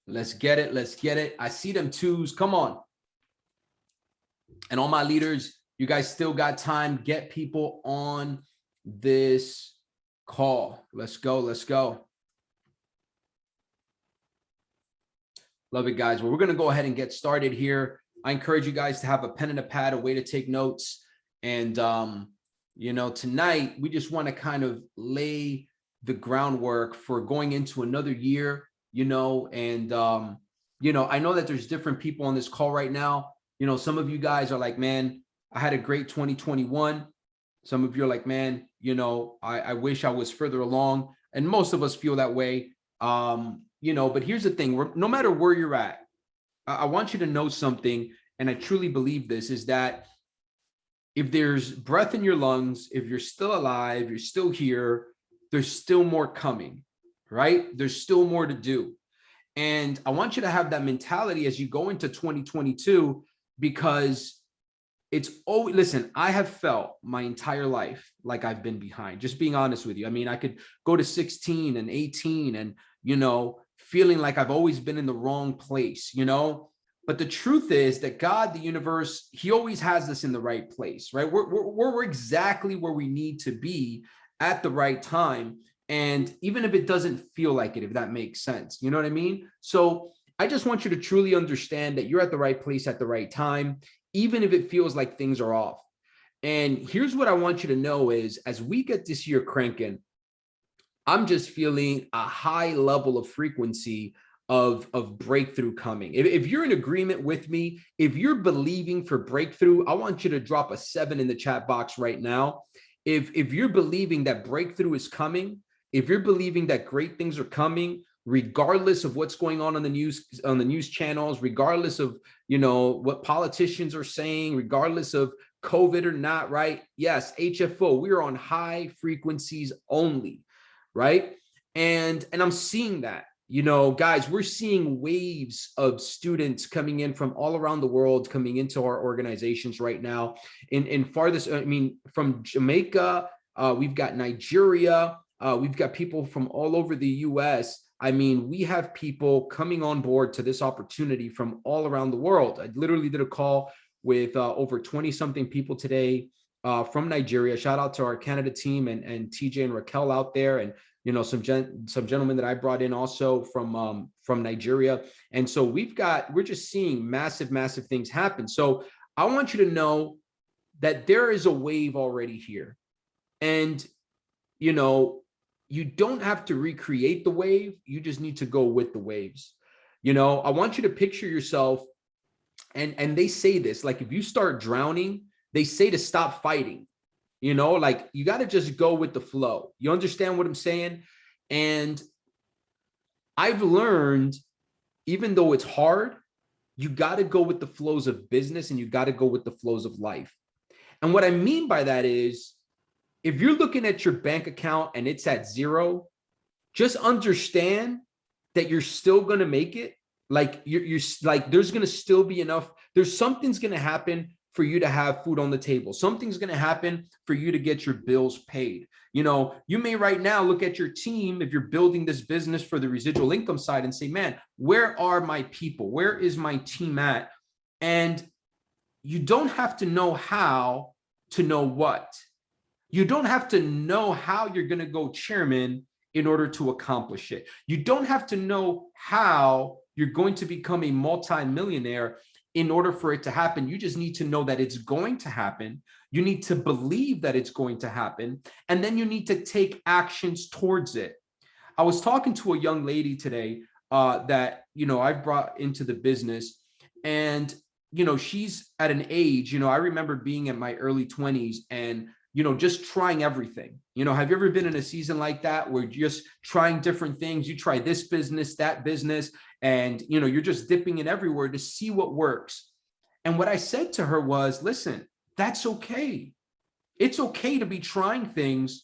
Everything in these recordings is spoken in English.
Let's get it. Let's get it. I see them twos. Come on. And all my leaders, you guys still got time. Get people on this call. Let's go. Let's go. Love it, guys. Well, we're going to go ahead and get started here. I encourage you guys to have a pen and a pad, a way to take notes. And, you know, tonight we just want to kind of lay the groundwork for going into another year, you know, and, you know, I know that there's different people on this call right now. You know, some of you guys are like, man, I had a great 2021. Some of you are like, man, you know, I wish I was further along. And most of us feel that way. You know, but here's the thing, no matter where you're at, I want you to know something, and I truly believe this, is that if there's breath in your lungs, if you're still alive, you're still here, there's still more coming, right? There's still more to do. And I want you to have that mentality as you go into 2022, because it's always, listen, I have felt my entire life like I've been behind, just being honest with you. I mean, I could go to 16 and 18 and, you know, feeling like I've always been in the wrong place, you know. But the truth is that God, the universe, he always has us in the right place, right? We're exactly where we need to be at the right time. And even if it doesn't feel like it, if that makes sense, you know what I mean? So I just want you to truly understand that you're at the right place at the right time, even if it feels like things are off. And here's what I want you to know is, as we get this year cranking, I'm just feeling a high level of frequency of breakthrough coming. If you're in agreement with me, if you're believing for breakthrough, I want you to drop a 7 in the chat box right now. If you're believing that breakthrough is coming, if you're believing that great things are coming, regardless of what's going on the news channels, regardless of, you know, what politicians are saying, regardless of COVID or not, right? Yes, HFO, we're on high frequencies only, right? And I'm seeing that. You know, guys, we're seeing waves of students coming in from all around the world, coming into our organizations right now. In farthest, I mean, from Jamaica, we've got Nigeria, we've got people from all over the US. I mean, we have people coming on board to this opportunity from all around the world. I literally did a call with over 20 something people today from Nigeria. Shout out to our Canada team and TJ and Raquel out there, and you know, some gentlemen that I brought in also from Nigeria. And so we're just seeing massive things happen. So I want you to know that there is a wave already here. And, you know, you don't have to recreate the wave. You just need to go with the waves. You know, I want you to picture yourself, and they say this, like, if you start drowning, they say to stop fighting. You know, like, you got to just go with the flow. You understand what I'm saying? And I've learned, even though it's hard, you got to go with the flows of business, and you got to go with the flows of life. And what I mean by that is, if you're looking at your bank account and it's at 0, just understand that you're still going to make it. Like, you're like, there's going to still be enough. Something's going to happen for you to have food on the table. Something's going to happen for you to get your bills paid. You know, you may right now look at your team, if you're building this business for the residual income side, and say, man, where are my people? Where is my team at? And you don't have to know how to know what. You don't have to know how you're going to go chairman in order to accomplish it. You don't have to know how you're going to become a multi-millionaire in order for it to happen. You just need to know that it's going to happen. You need to believe that it's going to happen. And then you need to take actions towards it. I was talking to a young lady today that, you know, I've brought into the business, and, you know, she's at an age, you know, I remember being in my early 20s and, you know, just trying everything. You know, have you ever been in a season like that where you're just trying different things? You try this business, that business, and, you know, you're just dipping in everywhere to see what works. And what I said to her was, listen, that's okay. It's okay to be trying things,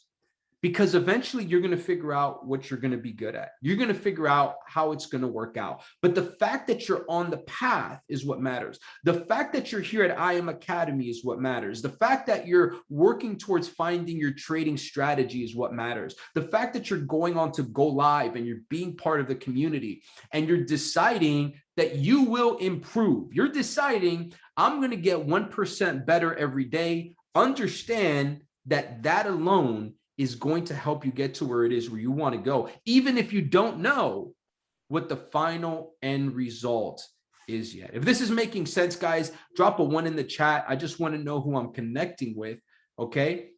because eventually you're going to figure out what you're going to be good at. You're going to figure out how it's going to work out. But the fact that you're on the path is what matters. The fact that you're here at IM Academy is what matters. The fact that you're working towards finding your trading strategy is what matters. The fact that you're going on to go live and you're being part of the community and you're deciding that you will improve. You're deciding, I'm going to get 1% better every day. Understand that that alone is going to help you get to where it is where you want to go, even if you don't know what the final end result is yet. If this is making sense, guys, drop a 1 in the chat. I just want to know who I'm connecting with, okay?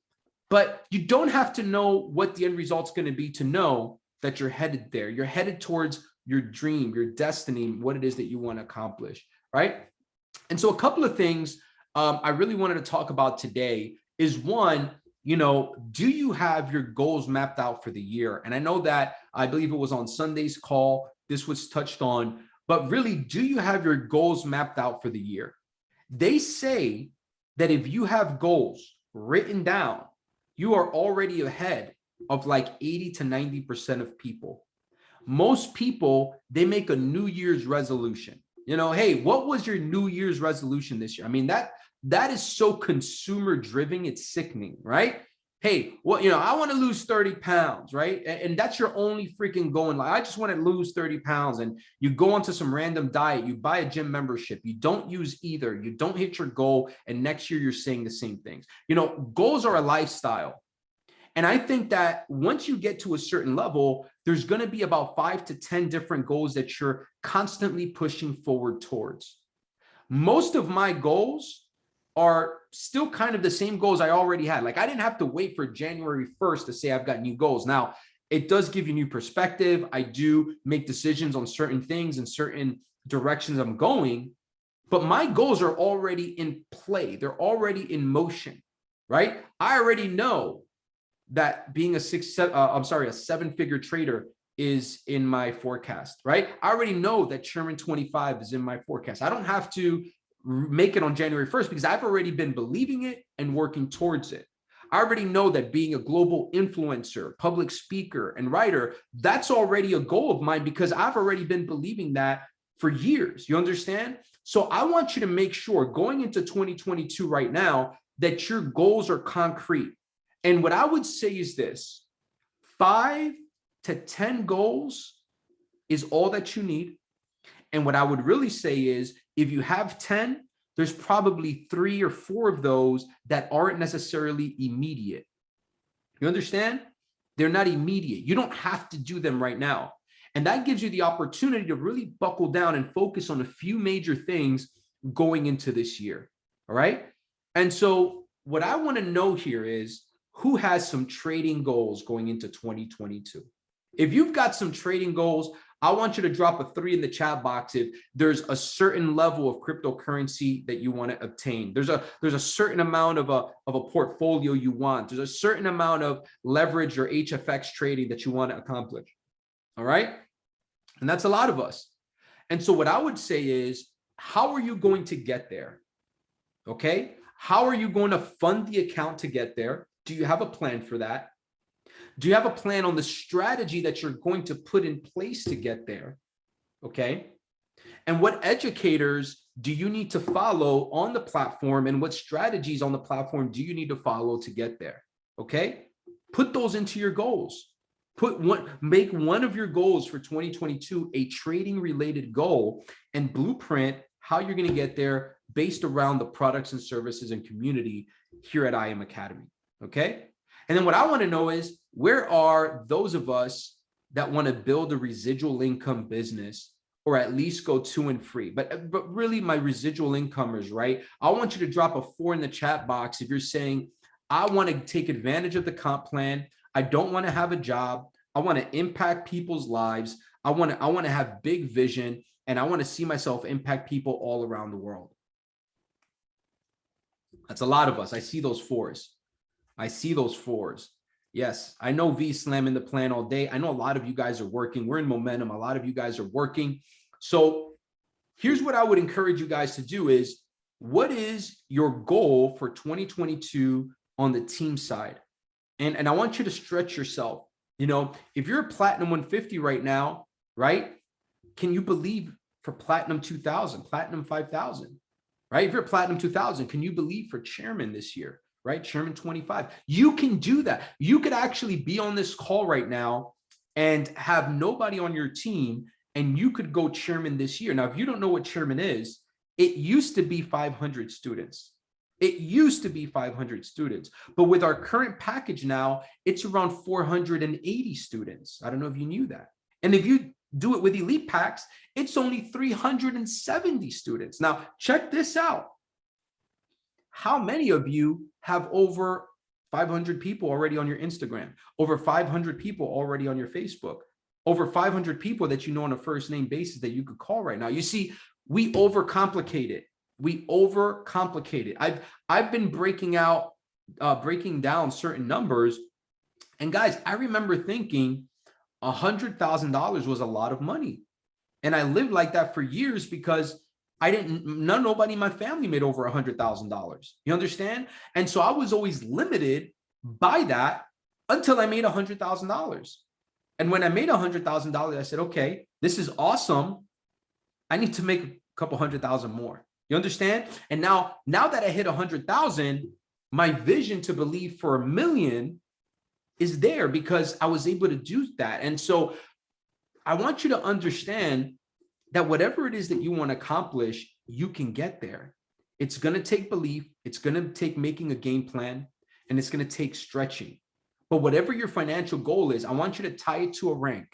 But you don't have to know what the end result's going to be to know that you're headed there. You're headed towards your dream, your destiny, what it is that you want to accomplish, right? And so a couple of things I really wanted to talk about today is, one, you know, do you have your goals mapped out for the year? And I know that, I believe it was on Sunday's call, this was touched on, but really, do you have your goals mapped out for the year? They say that if you have goals written down, you are already ahead of like 80 to 90% of people. Most people, they make a New Year's resolution. You know, hey, what was your New Year's resolution this year? I mean, that is so consumer driven, it's sickening, right? Hey, well, you know, I want to lose 30 pounds, right? And that's your only freaking goal in life. I just want to lose 30 pounds. And you go onto some random diet, you buy a gym membership, you don't use either, you don't hit your goal, and next year you're saying the same things. You know, goals are a lifestyle. And I think that once you get to a certain level, there's going to be about 5 to 10 different goals that you're constantly pushing forward towards. Most of my goals are still kind of the same goals I already had. Like, I didn't have to wait for January 1st to say I've got new goals. Now, it does give you new perspective. I do make decisions on certain things and certain directions I'm going, but my goals are already in play. They're already in motion, right? I already know that being a 7-figure trader is in my forecast, right? I already know that Sherman 25 is in my forecast. I don't have to make it on January 1st because I've already been believing it and working towards it. I already know that being a global influencer, public speaker, and writer, that's already a goal of mine because I've already been believing that for years. You understand? So I want you to make sure going into 2022 right now that your goals are concrete. And what I would say is this: 5 to 10 goals is all that you need. And what I would really say is, if you have 10, there's probably 3 or 4 of those that aren't necessarily immediate. You understand? They're not immediate. You don't have to do them right now. And that gives you the opportunity to really buckle down and focus on a few major things going into this year. All right. And so what I want to know here is, who has some trading goals going into 2022? If you've got some trading goals, I want you to drop a 3 in the chat box if there's a certain level of cryptocurrency that you want to obtain. There's a certain amount of a portfolio you want. There's a certain amount of leverage or HFX trading that you want to accomplish. All right. And that's a lot of us. And so what I would say is, how are you going to get there? Okay. How are you going to fund the account to get there? Do you have a plan for that? Do you have a plan on the strategy that you're going to put in place to get there? Okay. And what educators do you need to follow on the platform, and what strategies on the platform do you need to follow to get there? Okay. Put those into your goals. Make one of your goals for 2022 a trading related goal, and blueprint how you're going to get there based around the products and services and community here at IM Academy. Okay. And then what I want to know is, where are those of us that want to build a residual income business, or at least go 2 and free? But really, my residual incomers, right? I want you to drop a 4 in the chat box if you're saying, I want to take advantage of the comp plan. I don't want to have a job. I want to impact people's lives. I want to have big vision, and I want to see myself impact people all around the world. That's a lot of us. I see those 4s. I see those 4s. Yes, I know V slamming the plan all day. I know a lot of you guys are working. We're in momentum. A lot of you guys are working. So here's what I would encourage you guys to do is, what is your goal for 2022 on the team side? And I want you to stretch yourself. You know, if you're a platinum 150 right now, right? Can you believe for platinum 2000, platinum 5000, right? If you're platinum 2000, can you believe for chairman this year, right? Chairman 25. You can do that. You could actually be on this call right now and have nobody on your team, and you could go chairman this year. Now, if you don't know what chairman is, it used to be 500 students. It used to be 500 students, but with our current package now, it's around 480 students. I don't know if you knew that. And if you do it with elite packs, it's only 370 students. Now, check this out. How many of you have over 500 people already on your Instagram, over 500 people already on your Facebook, over 500 people that you know on a first name basis that you could call right now? You see, we overcomplicate it. We overcomplicate it. I've been breaking down certain numbers. And guys, I remember thinking $100,000 was a lot of money. And I lived like that for years because nobody in my family made over $100,000. You understand? And so I was always limited by that until I made $100,000. And when I made $100,000, I said, okay, this is awesome. I need to make a couple 100,000 more. You understand? And now that I hit 100,000, my vision to believe for $1 million is there because I was able to do that. And so I want you to understand that whatever it is that you want to accomplish, you can get there. It's going to take belief. It's going to take making a game plan, and it's going to take stretching. But whatever your financial goal is, I want you to tie it to a rank.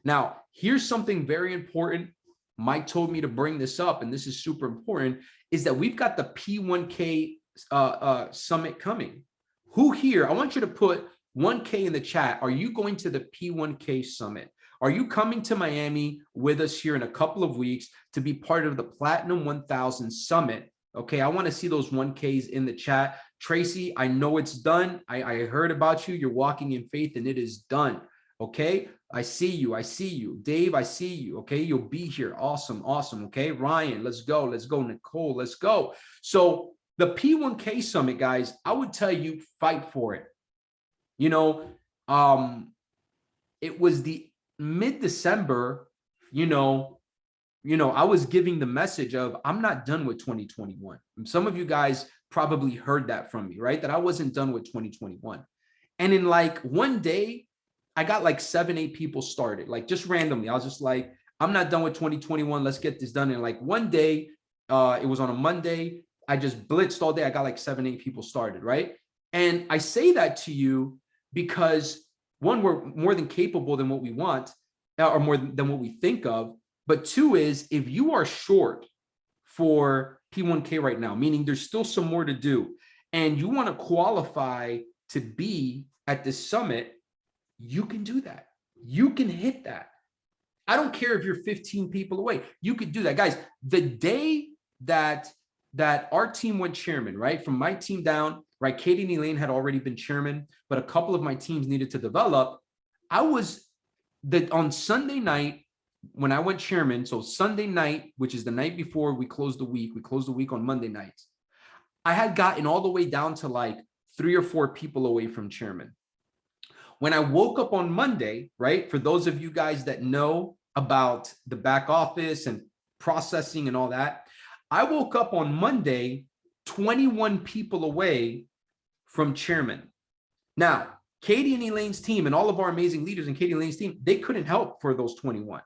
Now, here's something very important. Mike told me to bring this up, and this is super important, is that we've got the P1K summit coming. Who here, I want you to put 1K in the chat. Are you going to the P1K summit? Are you coming to Miami with us here in a couple of weeks to be part of the Platinum 1000 Summit? Okay, I want to see those 1Ks in the chat. Tracy, I know it's done. I heard about you. You're walking in faith, and it is done. Okay, I see you. I see you. Dave, I see you. Okay, you'll be here. Awesome, awesome. Okay, Ryan, let's go. Let's go. Nicole, let's go. So the P1K Summit, guys, I would tell you, fight for it. You know, it was the mid-December, you know, I was giving the message of I'm not done with 2021. Some of you guys probably heard that from me, right? That I wasn't done with 2021. And in like one day, I got like 7-8 people started, like just randomly. I was just like, I'm not done with 2021. Let's get this done. And like one day, it was on a Monday. I just blitzed all day. I got like 7-8 people started, right? And I say that to you because one, we're more than capable than what we want, or more than what we think of. But two is, if you are short for P1K right now, meaning there's still some more to do, and you want to qualify to be at this summit, you can do that. You can hit that. I don't care if you're 15 people away. You could do that. Guys, the day that our team went chairman, right? From my team down, right? Katie and Elaine had already been chairman, but a couple of my teams needed to develop. On Sunday night, when I went chairman, so Sunday night, which is the night before we closed the week on Monday nights, I had gotten all the way down to like 3 or 4 people away from chairman. When I woke up on Monday, right, for those of you guys that know about the back office and processing and all that, I woke up on Monday 21 people away from chairman. Now, Katie and Elaine's team and all of our amazing leaders in Katie and Elaine's team, they couldn't help for those 21.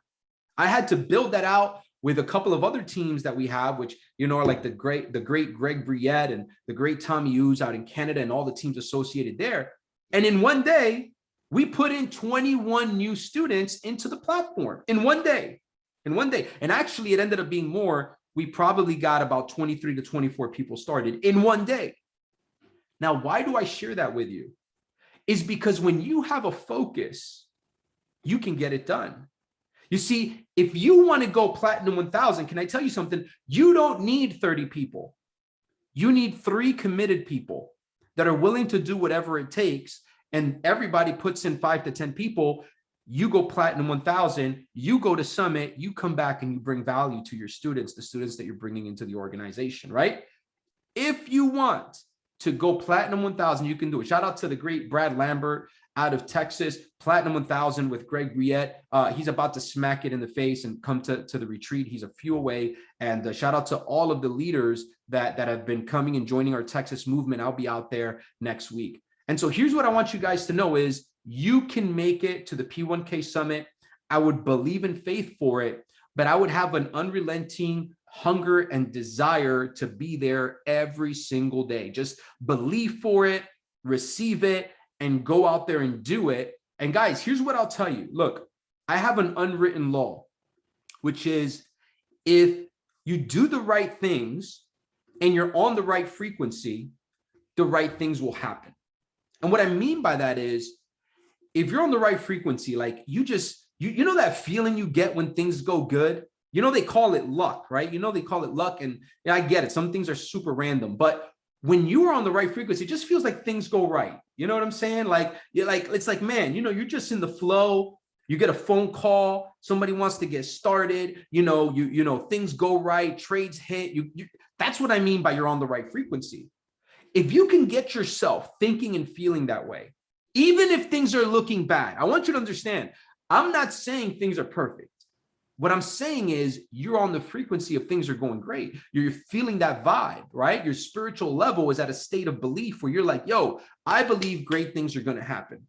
I had to build that out with a couple of other teams that we have, which, you know, are like the great Greg Briette and the great Tommy Hughes out in Canada and all the teams associated there. And in one day, we put in 21 new students into the platform in one day. And actually, it ended up being more. We probably got about 23 to 24 people started in one day. Now, why do I share that with you? Is because when you have a focus, you can get it done. You see, if you want to go Platinum 1000, can I tell you something? You don't need 30 people. You need 3 committed people that are willing to do whatever it takes. And everybody puts in 5 to 10 people. You go Platinum 1000, you go to Summit, you come back and you bring value to your students, the students that you're bringing into the organization, right? If you want to go platinum 1000, you can do it. Shout out to the great Brad Lambert out of Texas, platinum 1000 with Greg Briette. He's about to smack it in the face and come to the retreat. He's a few away. And shout out to all of the leaders that have been coming and joining our Texas movement. I'll be out there next week. And so here's what I want you guys to know is you can make it to the P1K Summit. I would believe in faith for it, but I would have an unrelenting hunger and desire to be there every single day. Just believe for it, receive it, and go out there and do it. And guys, here's what I'll tell you. Look, I have an unwritten law, which is if you do the right things and you're on the right frequency, the right things will happen. And what I mean by that is if you're on the right frequency, like you know that feeling you get when things go good? You know, they call it luck, right? You know, they call it luck. And yeah, I get it. Some things are super random, but when you are on the right frequency, it just feels like things go right. You know what I'm saying? Like, it's like, man, you know, you're just in the flow. You get a phone call. Somebody wants to get started. You know, things go right. Trades hit. That's what I mean by you're on the right frequency. If you can get yourself thinking and feeling that way, even if things are looking bad, I want you to understand, I'm not saying things are perfect. What I'm saying is you're on the frequency of things are going great. You're feeling that vibe, right? Your spiritual level is at a state of belief where you're like, yo, I believe great things are going to happen.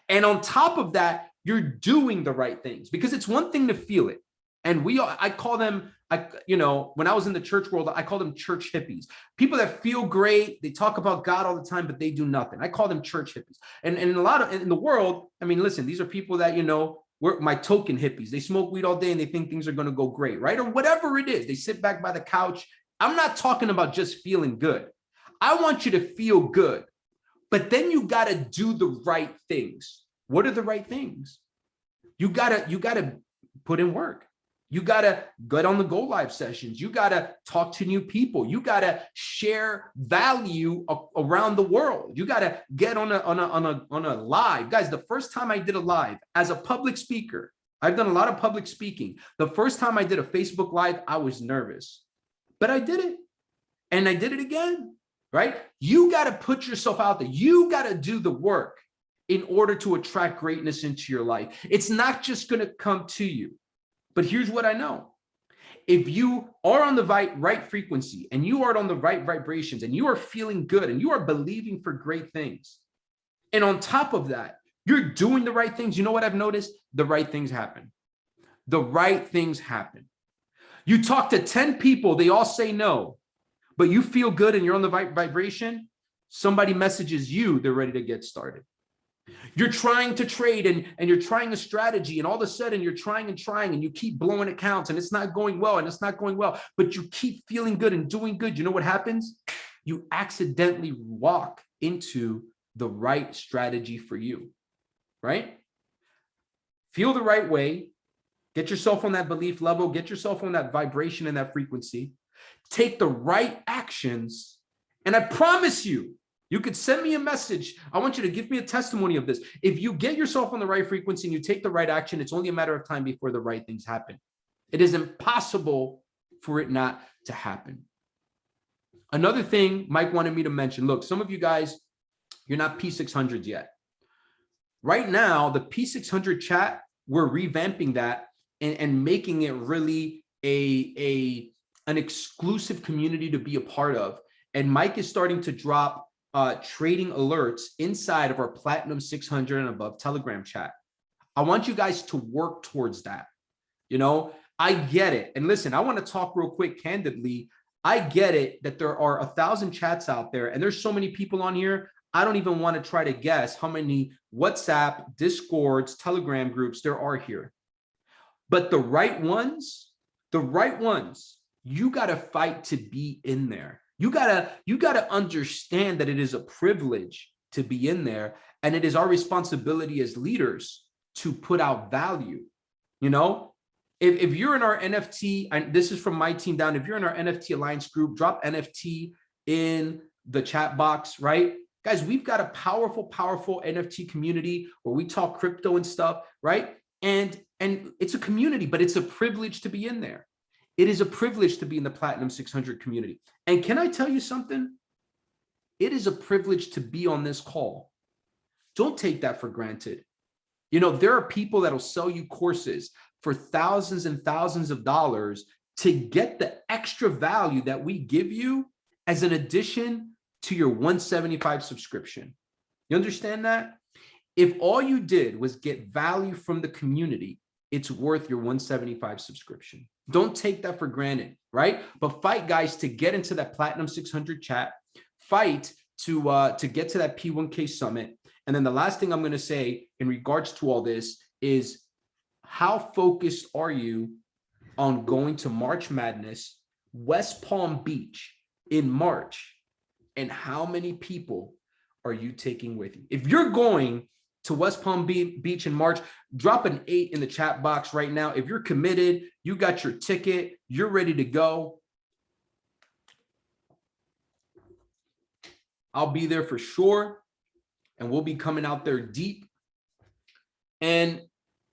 And on top of that, you're doing the right things because it's one thing to feel it. And I call them, when I was in the church world, I call them church hippies. People that feel great. They talk about God all the time, but they do nothing. I call them church hippies. And in the world, I mean, listen, these are people that, we're my token hippies. They smoke weed all day and they think things are going to go great, right? Or whatever it is. They sit back by the couch. I'm not talking about just feeling good. I want you to feel good, but then you got to do the right things. What are the right things? You got to put in work. You got to get on the Go Live sessions. You got to talk to new people. You got to share value around the world. You got to get on a live. Guys, the first time I did a live as a public speaker, I've done a lot of public speaking. The first time I did a Facebook Live, I was nervous, but I did it and I did it again, right? You got to put yourself out there. You got to do the work in order to attract greatness into your life. It's not just going to come to you. But here's what I know. If you are on the right frequency and you are on the right vibrations and you are feeling good and you are believing for great things, and on top of that, you're doing the right things, you know what I've noticed? The right things happen. The right things happen. You talk to 10 people, they all say no, but you feel good and you're on the right vibration, somebody messages you, they're ready to get started. You're trying to trade and you're trying a strategy and all of a sudden you're trying and you keep blowing accounts and it's not going well and it's not going well, but you keep feeling good and doing good. You know what happens? You accidentally walk into the right strategy for you, right? Feel the right way, get yourself on that belief level, get yourself on that vibration and that frequency, take the right actions. And I promise you, you could send me a message. I want you to give me a testimony of this. If you get yourself on the right frequency and you take the right action, it's only a matter of time before the right things happen. It is impossible for it not to happen. Another thing Mike wanted me to mention, look, some of you guys, you're not P600s yet. Right now, the P600 chat, we're revamping that and making it really an exclusive community to be a part of. And Mike is starting to drop trading alerts inside of our Platinum 600 and above Telegram chat. I want you guys to work towards that. I get it. And listen, I want to talk real quick, candidly. I get it that there are 1,000 chats out there and there's so many people on here. I don't even want to try to guess how many WhatsApp, Discords, Telegram groups there are here. But the right ones, you got to fight to be in there. You gotta understand that it is a privilege to be in there, and it is our responsibility as leaders to put out value. If you're in our NFT, and this is from my team down, if you're in our NFT Alliance group, drop NFT in the chat box, right? Guys, we've got a powerful NFT community where we talk crypto and stuff, right? And it's a community, but it's a privilege to be in there. It is a privilege to be in the Platinum 600 community. And can I tell you something? it is a privilege to be on this call. Don't take that for granted. You know, there are people that'll sell you courses for thousands and thousands of dollars to get the extra value that we give you as an addition to your 175 subscription. You understand that? If all you did was get value from the community, it's worth your 175 subscription. Don't take that for granted, right? But fight, guys, to get into that Platinum 600 chat. Fight to get to that P1K summit. And then the last thing I'm going to say in regards to all this is, how focused are you on going to March Madness, West Palm Beach in March? And how many people are you taking with you? If you're going to West Palm Beach in March, drop an 8 in the chat box right now. If you're committed, you got your ticket, you're ready to go. I'll be there for sure. And we'll be coming out there deep. And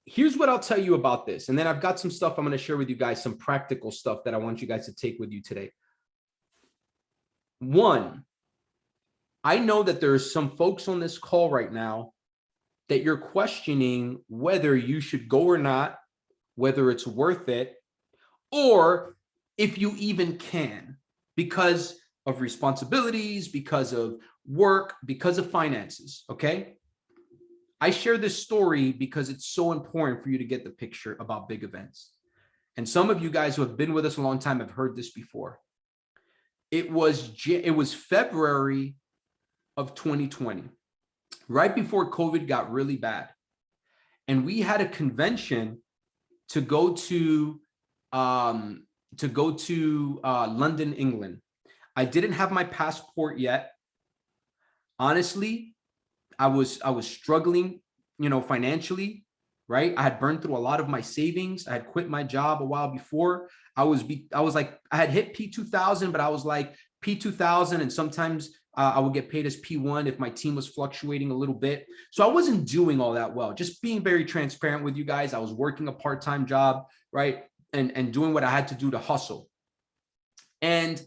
here's what I'll tell you about this. And then I've got some stuff I'm going to share with you guys, some practical stuff that I want you guys to take with you today. One, I know that there's some folks on this call right now that you're questioning whether you should go or not, whether it's worth it, or if you even can, because of responsibilities, because of work, because of finances, okay? I share this story because it's so important for you to get the picture about big events. And some of you guys who have been with us a long time have heard this before. It was February of 2020, right before COVID got really bad. And we had a convention to go to London, England. I didn't have my passport yet. Honestly, I was struggling, you know, financially, right? I had burned through a lot of my savings. I had quit my job a while before. I was like, I had hit P2000, but I was like P2000, and sometimes I would get paid as P1 if my team was fluctuating a little bit. So I wasn't doing all that well. Just being very transparent with you guys. I was working a part-time job, right? And doing what I had to do to hustle. And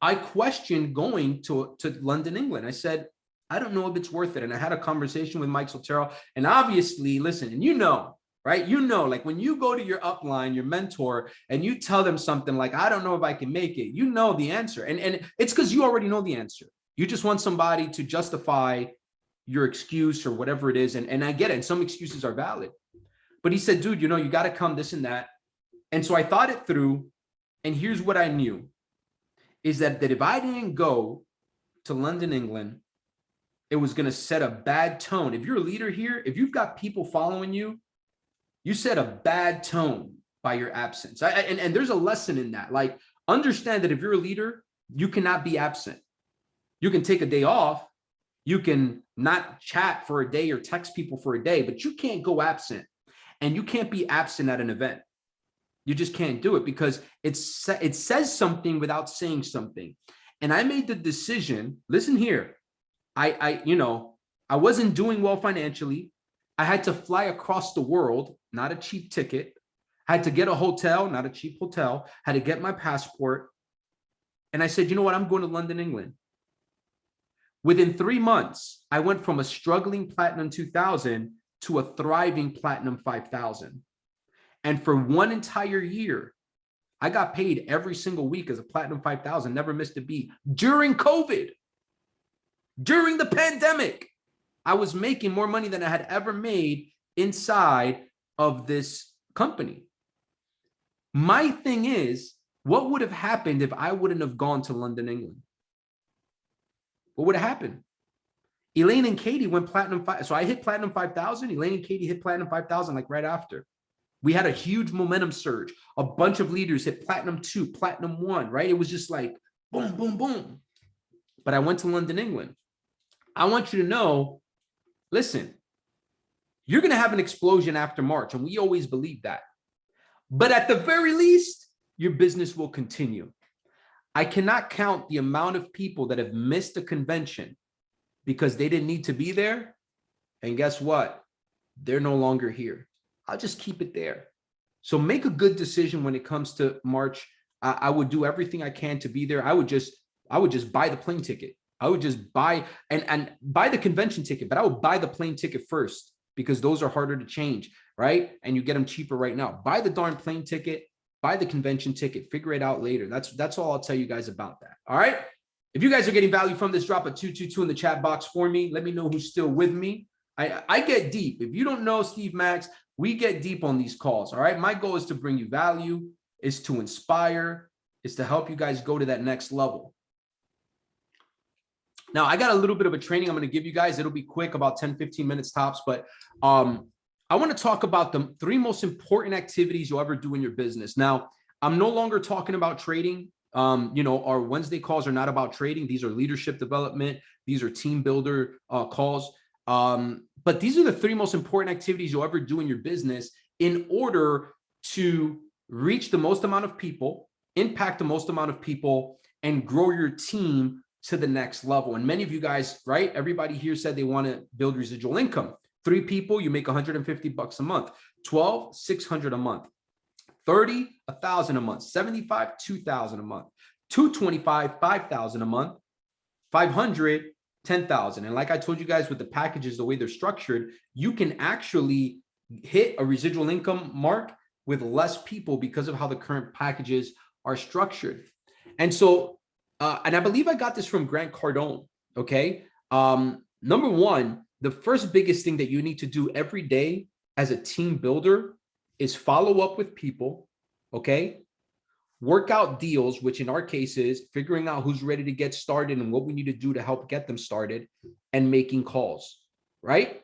I questioned going to London, England. I said, I don't know if it's worth it. And I had a conversation with Mike Sotero. And obviously, listen, and you know, right? You know, like when you go to your upline, your mentor, and you tell them something like, I don't know if I can make it, you know the answer. And it's because you already know the answer. You just want somebody to justify your excuse or whatever it is. And I get it. And some excuses are valid. But he said, dude, you know, you got to come this and that. And so I thought it through. And here's what I knew is that if I didn't go to London, England, it was going to set a bad tone. If you're a leader here, if you've got people following you, you set a bad tone by your absence. And there's a lesson in that. Like, understand that if you're a leader, you cannot be absent. You can take a day off. You can not chat for a day or text people for a day, but you can't go absent. And you can't be absent at an event. You just can't do it because it says something without saying something. And I made the decision, listen here, I wasn't doing well financially. I had to fly across the world, not a cheap ticket. I had to get a hotel, not a cheap hotel. Had to get my passport. And I said, you know what? I'm going to London, England. Within 3 months, I went from a struggling Platinum 2000 to a thriving Platinum 5000. And for one entire year, I got paid every single week as a Platinum 5000, never missed a beat. During COVID, during the pandemic, I was making more money than I had ever made inside of this company. My thing is, what would have happened if I wouldn't have gone to London, England? What would have happened? Elaine and Katie went Platinum 5. So I hit Platinum 5000. Elaine and Katie hit Platinum 5000 like right after. We had a huge momentum surge. A bunch of leaders hit Platinum 2, Platinum 1, right? It was just like boom, boom, boom. But I went to London, England. I want you to know, listen, you're going to have an explosion after March, and we always believe that. But at the very least, your business will continue. I cannot count the amount of people that have missed a convention because they didn't need to be there. And guess what? They're no longer here. I'll just keep it there. So make a good decision when it comes to March. I would do everything I can to be there. I would just buy the plane ticket. I would just buy and buy the convention ticket, but I would buy the plane ticket first because those are harder to change, right? And you get them cheaper right now. Buy the darn plane ticket, buy the convention ticket, figure it out later. That's all I'll tell you guys about that. All right. If you guys are getting value from this, drop a 222 in the chat box for me. Let me know who's still with me. I get deep. If you don't know Steve Max, we get deep on these calls. All right. My goal is to bring you value, is to inspire, is to help you guys go to that next level. Now, I got a little bit of a training I'm going to give you guys. It'll be quick, about 10, 15 minutes tops. But I want to talk about the 3 most important activities you'll ever do in your business. Now, I'm no longer talking about trading. Our Wednesday calls are not about trading. These are leadership development. These are team builder calls. But these are the 3 most important activities you'll ever do in your business in order to reach the most amount of people, impact the most amount of people, and grow your team to the next level. And many of you guys, right? Everybody here said they want to build residual income. 3 people, you make $150 a month. 12, $600 a month. 30, $1,000 a month. 75, $2,000 a month. 225, $5,000 a month. 500, $10,000. And like I told you guys with the packages, the way they're structured, you can actually hit a residual income mark with less people because of how the current packages are structured. And so, and I believe I got this from Grant Cardone. Okay. Number 1, the first biggest thing that you need to do every day as a team builder is follow up with people. Okay. Work out deals, which in our case is figuring out who's ready to get started and what we need to do to help get them started, and making calls, right?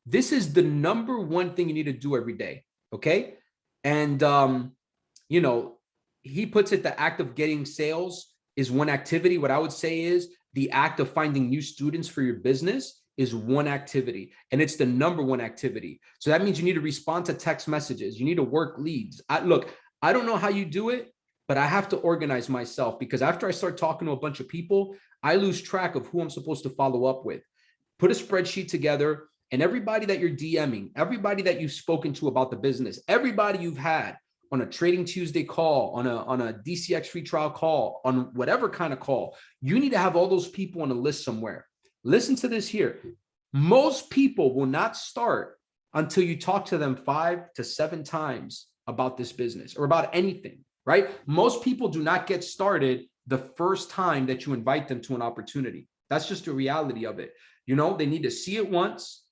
This is the number 1 thing you need to do every day. Okay. And, he puts it, the act of getting sales is 1 activity. What I would say is the act of finding new students for your business is 1 activity, and it's the number 1 activity. So that means you need to respond to text messages. You need to work leads. Look, I don't know how you do it, but I have to organize myself, because after I start talking to a bunch of people, I lose track of who I'm supposed to follow up with. Put a spreadsheet together, and everybody that you're DMing, everybody that you've spoken to about the business, everybody you've had on a Trading Tuesday call, on a DCX free trial call, on whatever kind of call, you need to have all those people on a list somewhere. Listen to this here. Most people will not start until you talk to them 5 to 7 times about this business or about anything, right? Most people do not get started the first time that you invite them to an opportunity. That's just the reality of it. They need to see it once.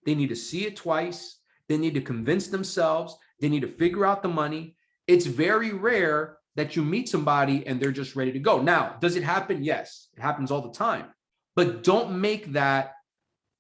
They need to see it twice. They need to convince themselves. They need to figure out the money. It's very rare that you meet somebody and they're just ready to go. Now, does it happen? Yes, it happens all the time. But don't make that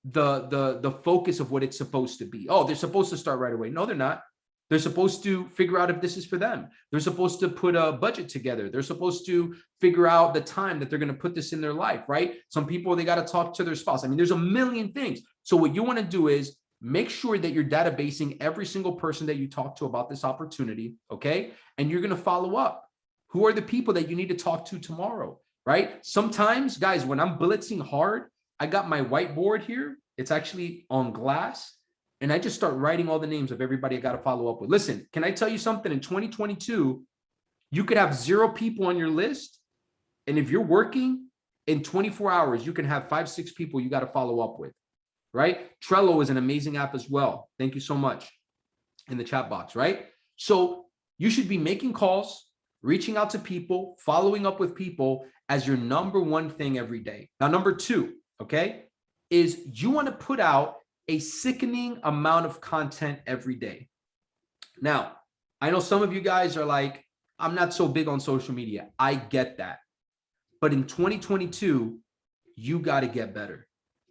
the focus of what it's supposed to be. Oh, they're supposed to start right away. No, they're not. They're supposed to figure out if this is for them. They're supposed to put a budget together. They're supposed to figure out the time that they're going to put this in their life, right? Some people, they got to talk to their spouse. I mean, there's a million things. So what you want to do is make sure that you're databasing every single person that you talk to about this opportunity, okay? And you're going to follow up. Who are the people that you need to talk to tomorrow, right? Sometimes, guys, when I'm blitzing hard, I got my whiteboard here. It's actually on glass. And I just start writing all the names of everybody I got to follow up with. Listen, can I tell you something? In 2022, you could have 0 people on your list. And if you're working in 24 hours, you can have 5, 6 people you got to follow up with, right? Trello is an amazing app as well. Thank you so much in the chat box, right? So you should be making calls, reaching out to people, following up with people as your number 1 thing every day. Now, number 2, okay, is you want to put out a sickening amount of content every day. Now, I know some of you guys are like, I'm not so big on social media. I get that. But in 2022, you got to get better.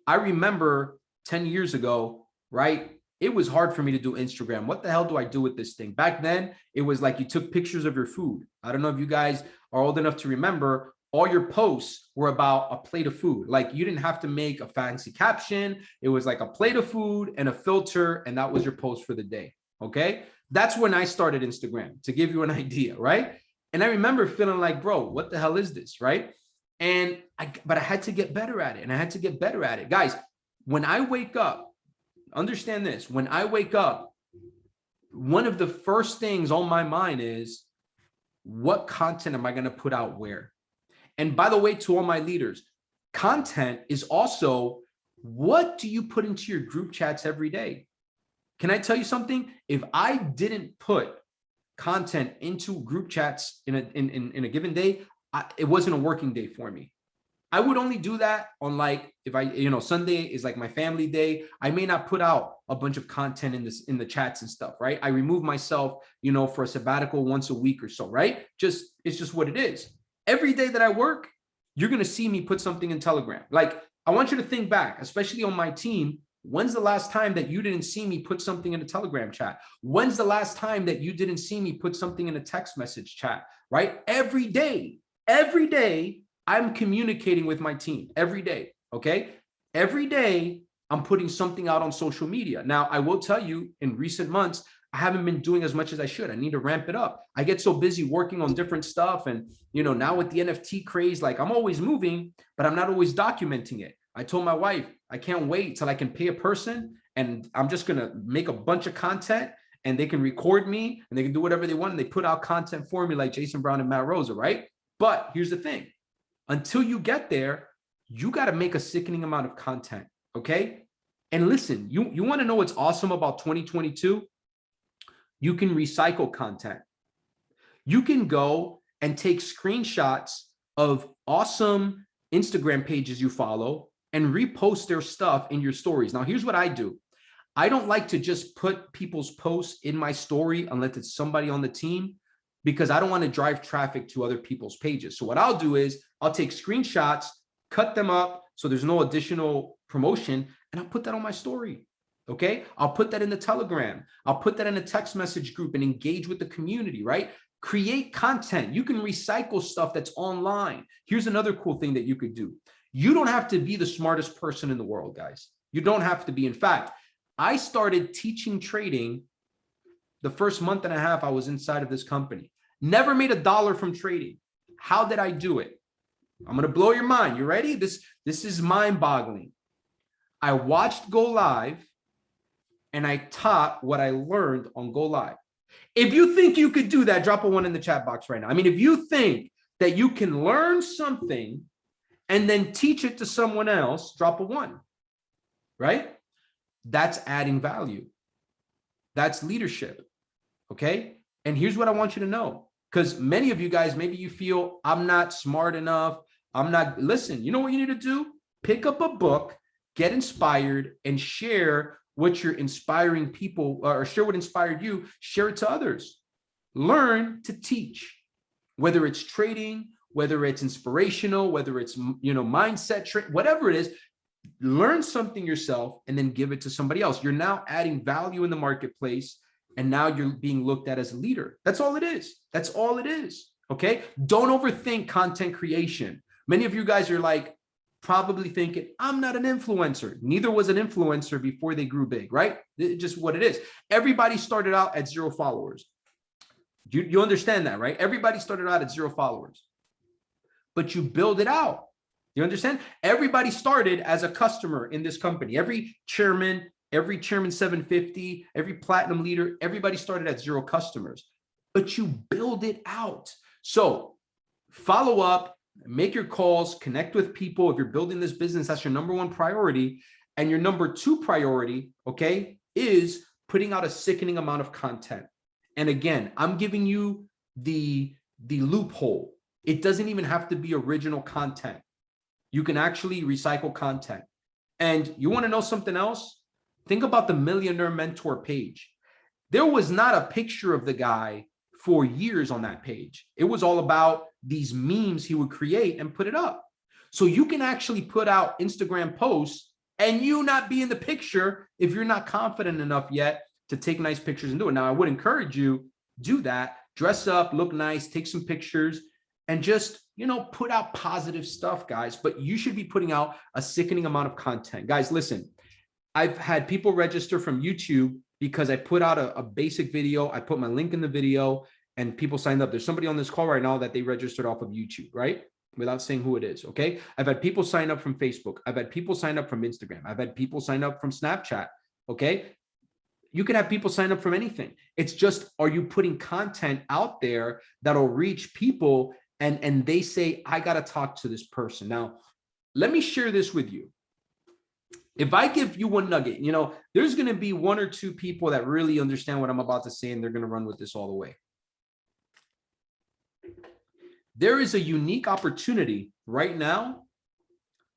I remember 10 years ago, right? It was hard for me to do Instagram. What the hell do I do with this thing? Back then, it was like you took pictures of your food. I don't know if you guys are old enough to remember, all your posts were about a plate of food. Like you didn't have to make a fancy caption. It was like a plate of food and a filter, and that was your post for the day, okay? That's when I started Instagram, to give you an idea, right? And I remember feeling like, bro, what the hell is this, right? But I had to get better at it, and I had to get better at it. Guys, when I wake up, understand this, when I wake up, one of the first things on my mind is, what content am I going to put out where? And by the way, to all my leaders, Content is also, what do you put into your group chats every day? Can I tell you something? If I didn't put content into group chats in a given day, it wasn't a working day for me. I would only do that on, like, if I, Sunday is like my family day. I may not put out a bunch of content in the chats and stuff, right? I remove myself, for a sabbatical once a week or so, right? It's just what it is. Every day that I work, you're going to see me put something in Telegram. Like, I want you to think back, especially on my team. When's the last time that you didn't see me put something in a Telegram chat? When's the last time that you didn't see me put something in a text message chat, right? Every day, I'm communicating with my team every day, okay? Every day, I'm putting something out on social media. Now, I will tell you, in recent months, I haven't been doing as much as I should. I need to ramp it up. I get so busy working on different stuff. And, now with the NFT craze, like, I'm always moving, but I'm not always documenting it. I told my wife, I can't wait till I can pay a person, and I'm just going to make a bunch of content, and they can record me and they can do whatever they want. And they put out content for me, like Jason Brown and Matt Rosa, right? But here's the thing. Until you get there, you got to make a sickening amount of content, okay? And listen, you want to know what's awesome about 2022? You can recycle content. You can go and take screenshots of awesome Instagram pages you follow and repost their stuff in your stories. Now, here's what I do. I don't like to just put people's posts in my story unless it's somebody on the team, because I don't want to drive traffic to other people's pages. So what I'll do is I'll take screenshots, cut them up so there's no additional promotion, and I'll put that on my story. Okay, I'll put that in the Telegram. I'll put that in a text message group and engage with the community, right? Create content. You can recycle stuff that's online. Here's another cool thing that you could do. You don't have to be the smartest person in the world, guys. You don't have to be. In fact, I started teaching trading the first month and a half I was inside of this company. Never made $1 from trading. How did I do it? I'm going to blow your mind. You ready? This is mind-boggling. I watched Go Live and I taught what I learned on Go Live. If you think you could do that, drop a 1 in the chat box right now. I mean, if you think that you can learn something and then teach it to someone else, drop a 1, right? That's adding value. That's leadership, okay? And here's what I want you to know, because many of you guys, maybe you feel I'm not smart enough. Listen, you know what you need to do? Pick up a book, get inspired, and share what you're inspiring people, or share what inspired you, share it to others. Learn to teach, whether it's trading, whether it's inspirational, whether it's, mindset, whatever it is. Learn something yourself and then give it to somebody else. You're now adding value in the marketplace, and now you're being looked at as a leader. That's all it is. That's all it is. Okay. Don't overthink content creation. Many of you guys are like probably thinking, I'm not an influencer. Neither was an influencer before they grew big, right? It's just what it is. Everybody started out at 0 followers. You understand that, right? Everybody started out at 0 followers, but you build it out. You understand? Everybody started as a customer in this company. Every chairman 750, every platinum leader, everybody started at 0 customers, but you build it out. So follow up, make your calls, connect with people. If you're building this business, that's your number 1 priority. And your number 2 priority, okay, is putting out a sickening amount of content. And again, I'm giving you the loophole. It doesn't even have to be original content. You can actually recycle content. And you want to know something else? Think about the Millionaire Mentor page. There was not a picture of the guy for years on that page. It was all about these memes he would create and put it up. So you can actually put out Instagram posts and you not be in the picture if you're not confident enough yet to take nice pictures and do it. Now, I would encourage you, do that, dress up, look nice, take some pictures, and just, put out positive stuff, guys. But you should be putting out a sickening amount of content. Guys, listen, I've had people register from YouTube because I put out a basic video. I put my link in the video and people signed up. There's somebody on this call right now that they registered off of YouTube, right? Without saying who it is, okay? I've had people sign up from Facebook. I've had people sign up from Instagram. I've had people sign up from Snapchat, okay? You can have people sign up from anything. It's just, are you putting content out there that'll reach people and they say, I got to talk to this person. Now, let me share this with you. If I give you one nugget, there's going to be one or two people that really understand what I'm about to say, and they're going to run with this all the way. There is a unique opportunity right now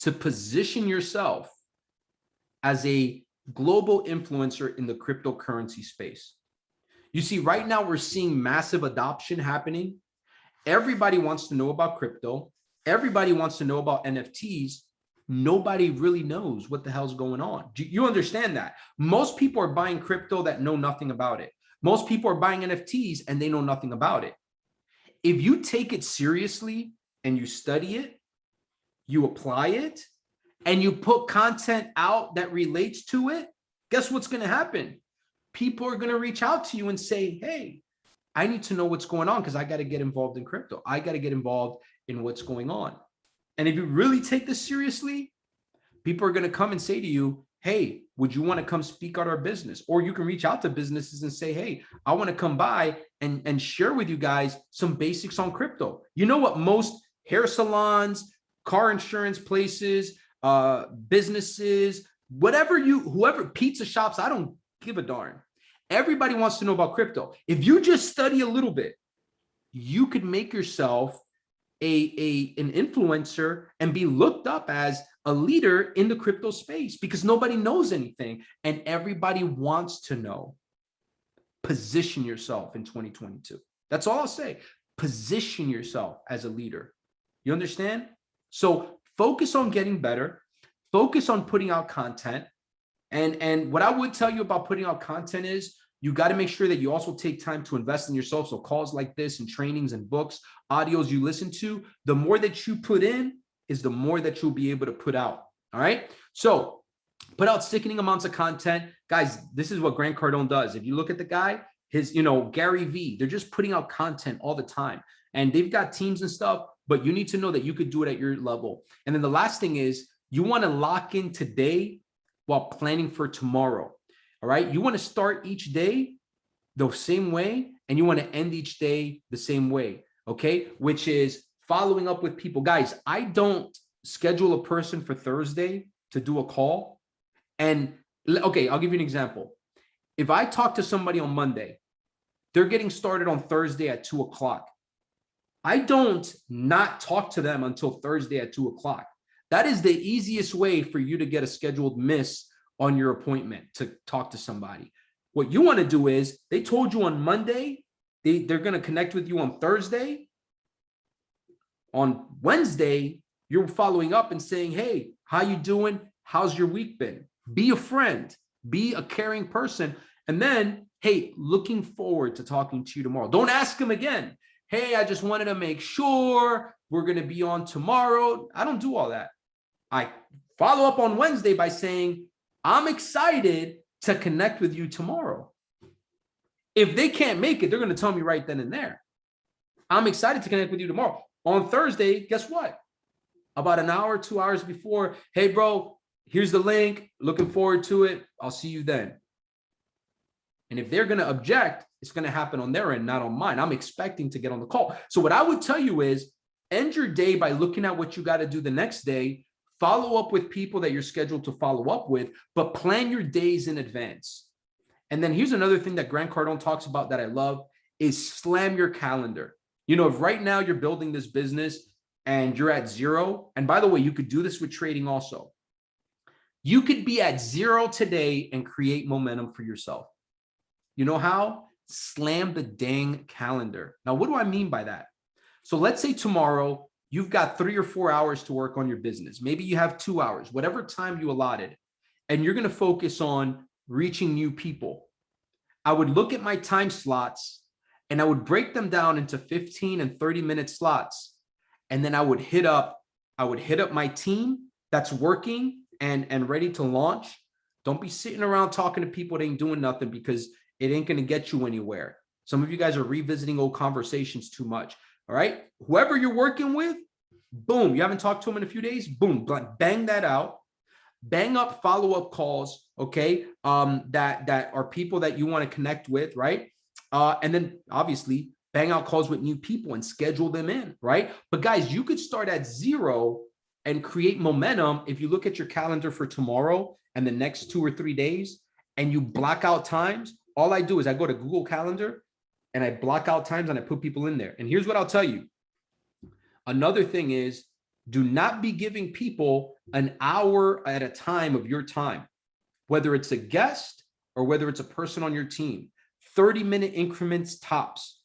to position yourself as a global influencer in the cryptocurrency space. You see, right now we're seeing massive adoption happening. Everybody wants to know about crypto. Everybody wants to know about NFTs. Nobody really knows what the hell's going on. Do you understand that? Most people are buying crypto that know nothing about it. Most people are buying NFTs and they know nothing about it. If you take it seriously and you study it, you apply it, and you put content out that relates to it, guess what's going to happen? People are going to reach out to you and say, hey, I need to know what's going on because I got to get involved in crypto. I got to get involved in what's going on. And if you really take this seriously, people are going to come and say to you, hey, would you want to come speak at our business? Or you can reach out to businesses and say, hey, I want to come by and share with you guys some basics on crypto. You know what most hair salons, car insurance places, businesses, whoever, pizza shops, I don't give a darn. Everybody wants to know about crypto. If you just study a little bit, you could make yourself an influencer and be looked up as a leader in the crypto space because nobody knows anything and everybody wants to know. Position yourself in 2022. That's all I'll say. Position yourself as a leader. You understand? So focus on getting better. Focus on putting out content. And what I would tell you about putting out content is you got to make sure that you also take time to invest in yourself. So calls like this and trainings and books, audios you listen to, the more that you put in is the more that you'll be able to put out. All right. So put out sickening amounts of content. Guys, this is what Grant Cardone does. If you look at the guy, his, Gary Vee, they're just putting out content all the time. And they've got teams and stuff, but you need to know that you could do it at your level. And then the last thing is you want to lock in today while planning for tomorrow. All right. You want to start each day the same way, and you want to end each day the same way. Okay. Which is following up with people. Guys, I don't schedule a person for Thursday to do a call. And okay, I'll give you an example. If I talk to somebody on Monday, they're getting started on Thursday at 2:00. I don't not talk to them until Thursday at 2:00. That is the easiest way for you to get a scheduled miss on your appointment to talk to somebody. What you want to do is they told you on Monday, they're going to connect with you on Thursday. On Wednesday, you're following up and saying, hey, how you doing? How's your week been? Be a friend, be a caring person. And then, hey, looking forward to talking to you tomorrow. Don't ask them again. Hey, I just wanted to make sure we're going to be on tomorrow. I don't do all that. I follow up on Wednesday by saying, I'm excited to connect with you tomorrow. If they can't make it, they're going to tell me right then and there. I'm excited to connect with you tomorrow. On Thursday, guess what? About an hour, 2 hours before, hey, bro, here's the link. Looking forward to it. I'll see you then. And if they're going to object, it's going to happen on their end, not on mine. I'm expecting to get on the call. So what I would tell you is end your day by looking at what you got to do the next day. Follow up with people that you're scheduled to follow up with, but plan your days in advance. And then here's another thing that Grant Cardone talks about that I love is slam your calendar. If right now you're building this business and you're at zero, and by the way, you could do this with trading also. You could be at zero today and create momentum for yourself. You know how? Slam the dang calendar. Now, what do I mean by that? So let's say tomorrow you've got 3 or 4 hours to work on your business. Maybe you have 2 hours, whatever time you allotted, and you're going to focus on reaching new people. I would look at my time slots and I would break them down into 15 and 30-minute slots. And then I would hit up my team that's working and ready to launch. Don't be sitting around talking to people that ain't doing nothing because it ain't going to get you anywhere. Some of you guys are revisiting old conversations too much. All right. Whoever you're working with, boom, you haven't talked to them in a few days. Boom, bang that out. Bang up follow-up calls. Okay. That are people that you want to connect with. Right. And then obviously bang out calls with new people and schedule them in. Right. But guys, you could start at zero and create momentum. If you look at your calendar for tomorrow and the next 2 or 3 days and you block out times, all I do is I go to Google Calendar and I block out times and I put people in there. And here's what I'll tell you. Another thing is, do not be giving people an hour at a time of your time, whether it's a guest or whether it's a person on your team. 30-minute increments tops.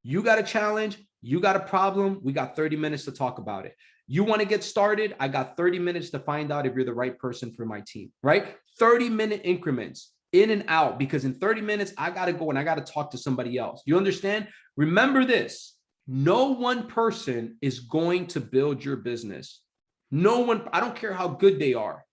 You got a challenge, you got a problem, we got 30 minutes to talk about it. You want to get started, I got 30 minutes to find out if you're the right person for my team, right? 30-minute increments, in and out, because in 30 minutes, I got to go and I got to talk to somebody else. You understand? Remember this, no one person is going to build your business. No one, I don't care how good they are.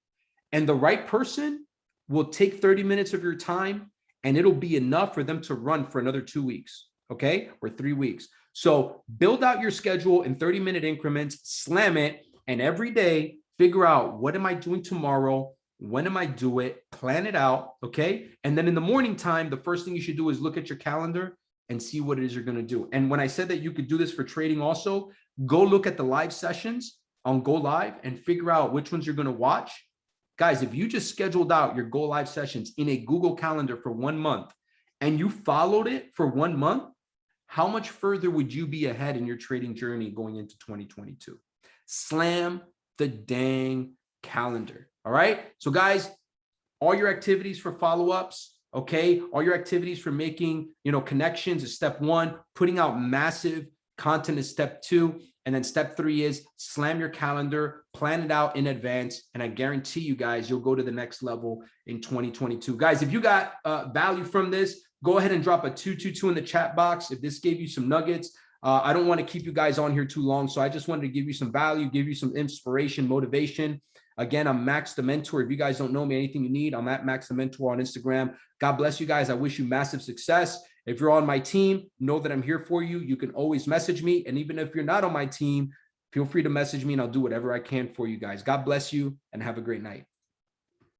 And the right person will take 30 minutes of your time and it'll be enough for them to run for another 2 weeks, okay? Or 3 weeks. So build out your schedule in 30-minute increments, slam it, and every day figure out, what am I doing tomorrow? When am I do it? Plan it out, okay? And then in the morning time, the first thing you should do is look at your calendar and see what it is you're going to do. And when I said that you could do this for trading also, go look at the live sessions on Go Live and figure out which ones you're going to watch. Guys, if you just scheduled out your Go Live sessions in a Google Calendar for 1 month and you followed it for 1 month, how much further would you be ahead in your trading journey going into 2022? Slam the dang calendar. All right. So guys, all your activities for follow-ups, okay? All your activities for making, connections is step 1, putting out massive content is step 2. And then step 3 is slam your calendar, plan it out in advance. And I guarantee you guys, you'll go to the next level in 2022. Guys, if you got value from this, go ahead and drop a 222 in the chat box. If this gave you some nuggets, I don't want to keep you guys on here too long. So I just wanted to give you some value, give you some inspiration, motivation. Again, I'm Max the Mentor. If you guys don't know me, anything you need, I'm at Max the Mentor on Instagram. God bless you guys. I wish you massive success. If you're on my team, know that I'm here for you. You can always message me. And even if you're not on my team, feel free to message me and I'll do whatever I can for you guys. God bless you and have a great night.